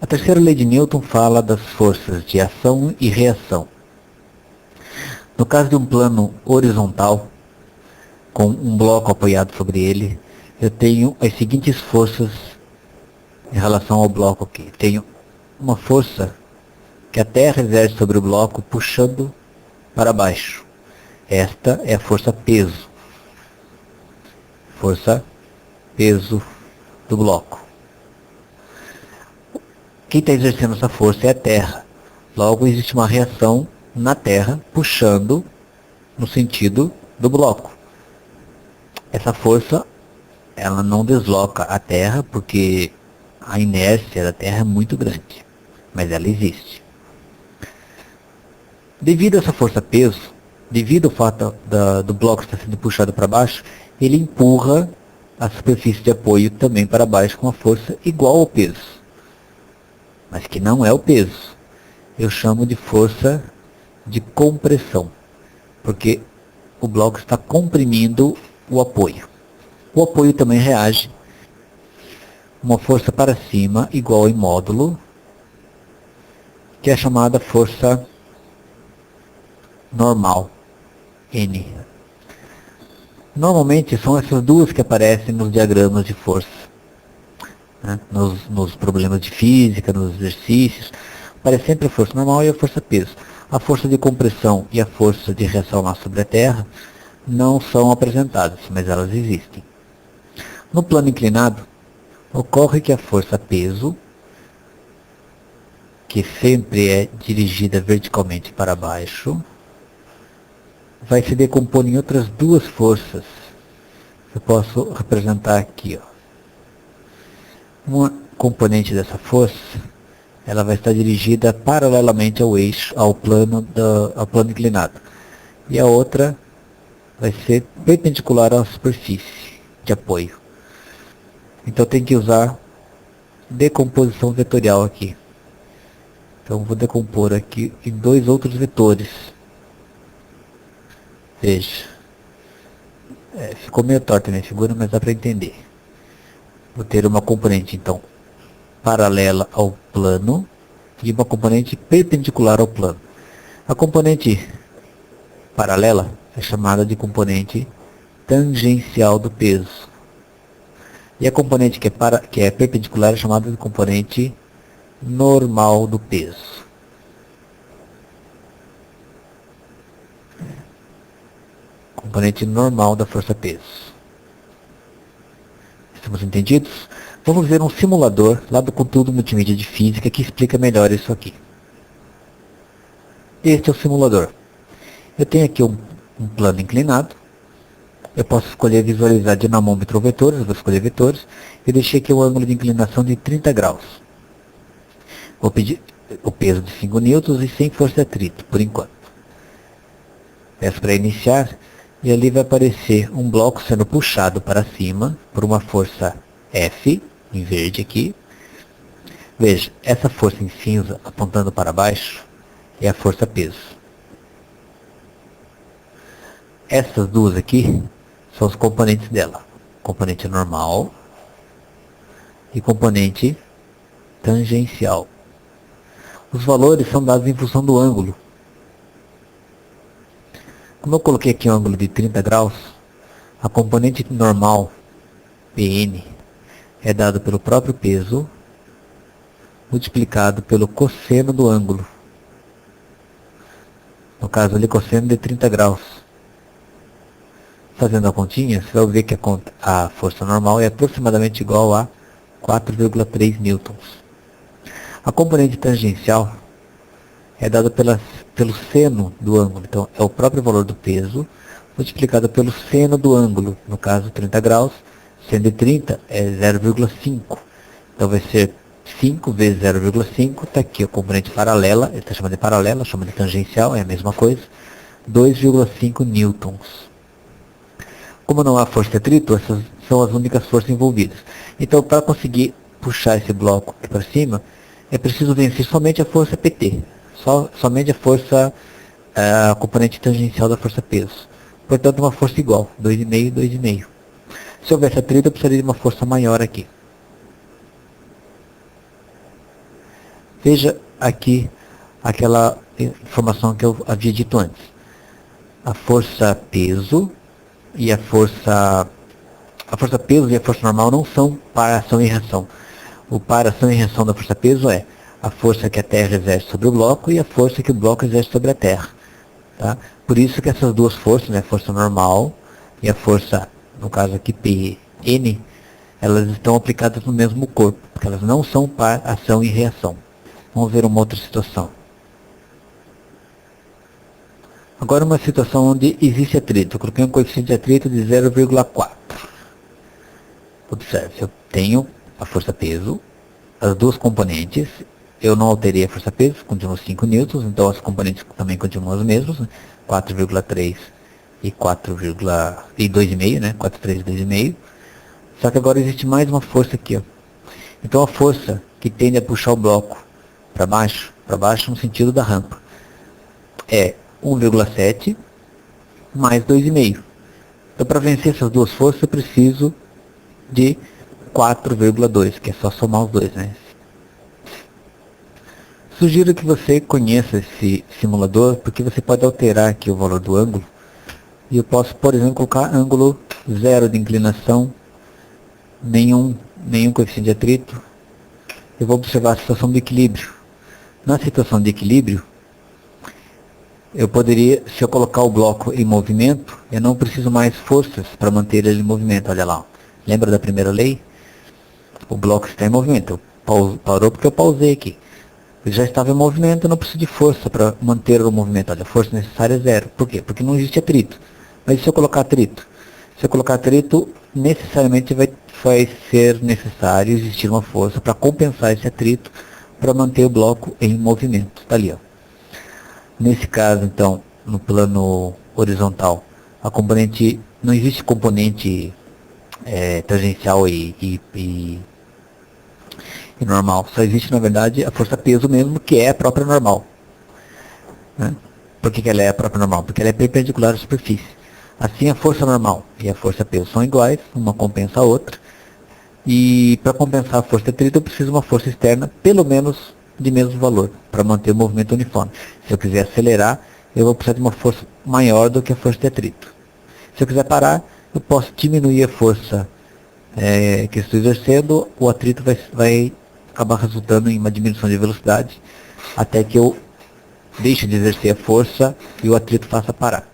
A terceira lei de Newton fala das forças de ação e reação. No caso de um plano horizontal, com um bloco apoiado sobre ele, eu tenho as seguintes forças em relação ao bloco aqui. Tenho uma força que a Terra exerce sobre o bloco puxando para baixo. Esta é a força peso. Força peso do bloco. Quem está exercendo essa força é a Terra. Logo, existe uma reação na Terra puxando no sentido do bloco. Essa força, ela não desloca a Terra porque a inércia da Terra é muito grande, mas ela existe. Devido a essa força-peso, devido ao fato do bloco estar sendo puxado para baixo, ele empurra a superfície de apoio também para baixo com uma força igual ao peso, mas que não é o peso. Eu chamo de força de compressão, porque o bloco está comprimindo o apoio. O apoio também reage uma força para cima igual em módulo, que é chamada força normal, N. Normalmente são essas duas que aparecem nos diagramas de força, né? Nos problemas de física, nos exercícios, aparece sempre a força normal e a força peso. A força de compressão e a força de reação lá sobre a Terra não são apresentadas, mas elas existem. No plano inclinado, ocorre que a força peso, que sempre é dirigida verticalmente para baixo, vai se decompor em outras duas forças. Eu posso representar aqui, ó. Uma componente dessa força, ela vai estar dirigida paralelamente ao eixo, ao plano inclinado. E a outra vai ser perpendicular à superfície de apoio. Então tem que usar decomposição vetorial aqui. Então vou decompor aqui em dois outros vetores. Veja. Ficou meio torta a minha figura, mas dá para entender. Vou ter uma componente, então, paralela ao plano e uma componente perpendicular ao plano. A componente paralela é chamada de componente tangencial do peso. E a componente que é perpendicular é chamada de componente normal do peso. Componente normal da força-peso. Estamos entendidos? Vamos ver um simulador lá do conteúdo multimídia de física que explica melhor isso aqui. Este é o simulador. Eu tenho aqui um plano inclinado. Eu posso escolher visualizar dinamômetro ou vetores. Eu vou escolher vetores. Eu deixei aqui um ângulo de inclinação de 30 graus. Vou pedir o peso de 5 newtons e sem força de atrito, por enquanto. Peço para iniciar. E ali vai aparecer um bloco sendo puxado para cima por uma força F, em verde aqui. Veja, essa força em cinza apontando para baixo é a força peso. Essas duas aqui são os componentes dela. Componente normal e componente tangencial. Os valores são dados em função do ângulo. Como eu coloquei aqui um ângulo de 30 graus, a componente normal, Pn, é dado pelo próprio peso, multiplicado pelo cosseno do ângulo. No caso ali, cosseno de 30 graus. Fazendo a continha, você vai ver que a força normal é aproximadamente igual a 4,3 newtons. A componente tangencial é dada pelo seno do ângulo. Então, é o próprio valor do peso multiplicado pelo seno do ângulo. No caso, 30 graus, seno de 30 é 0,5. Então, vai ser 5 vezes 0,5. Está aqui a componente paralela. Ele está chamando de paralela, chama de tangencial, é a mesma coisa. 2,5 newtons. Como não há força de atrito, essas são as únicas forças envolvidas. Então, para conseguir puxar esse bloco aqui para cima, é preciso vencer somente a força PT. Somente a força, a componente tangencial da força peso. Portanto, uma força igual, 2,5 e 2,5. Se houvesse atrito, eu precisaria de uma força maior aqui. Veja aqui aquela informação que eu havia dito antes. A força peso e a força peso e a força normal não são para ação e reação. O para ação e reação da força peso é a força que a Terra exerce sobre o bloco e a força que o bloco exerce sobre a Terra. Tá? Por isso que essas duas forças, né, a força normal e a força, no caso aqui Pn, elas estão aplicadas no mesmo corpo, porque elas não são para ação e reação. Vamos ver uma outra situação. Agora uma situação onde existe atrito. Eu coloquei um coeficiente de atrito de 0,4. Observe, eu tenho a força peso, as duas componentes, eu não alterei a força peso, continua 5 newtons, então as componentes também continuam as mesmas, 4,3 e 2,5, né? 4,3 e 2,5. Só que agora existe mais uma força aqui, ó. Então a força que tende a puxar o bloco para baixo no sentido da rampa, é 1,7 mais 2,5. Então para vencer essas duas forças eu preciso de 4,2, que é só somar os dois, né? Sugiro que você conheça esse simulador, porque você pode alterar aqui o valor do ângulo. E eu posso, por exemplo, colocar ângulo 0 de inclinação, nenhum coeficiente de atrito. Eu vou observar a situação do equilíbrio. Na situação de equilíbrio, eu poderia, se eu colocar o bloco em movimento, eu não preciso mais forças para manter ele em movimento. Olha lá, lembra da primeira lei? O bloco está em movimento. Parou porque eu pausei aqui. Ele já estava em movimento, eu não preciso de força para manter o movimento. Olha, a força necessária é 0. Por quê? Porque não existe atrito. Mas se eu colocar atrito? Se eu colocar atrito, necessariamente vai ser necessário existir uma força para compensar esse atrito, para manter o bloco em movimento. Está ali, ó. Nesse caso, então, no plano horizontal, a componente, não existe componente tangencial e normal. Só existe, na verdade, a força peso mesmo, que é a própria normal. Né? Por que ela é a própria normal? Porque ela é perpendicular à superfície. Assim, a força normal e a força peso são iguais, uma compensa a outra. E para compensar a força de atrito, eu preciso de uma força externa, pelo menos de mesmo valor, para manter o movimento uniforme. Se eu quiser acelerar, eu vou precisar de uma força maior do que a força de atrito. Se eu quiser parar, eu posso diminuir a força que estou exercendo, o atrito vai acabar resultando em uma diminuição de velocidade, até que eu deixe de exercer a força e o atrito faça parar.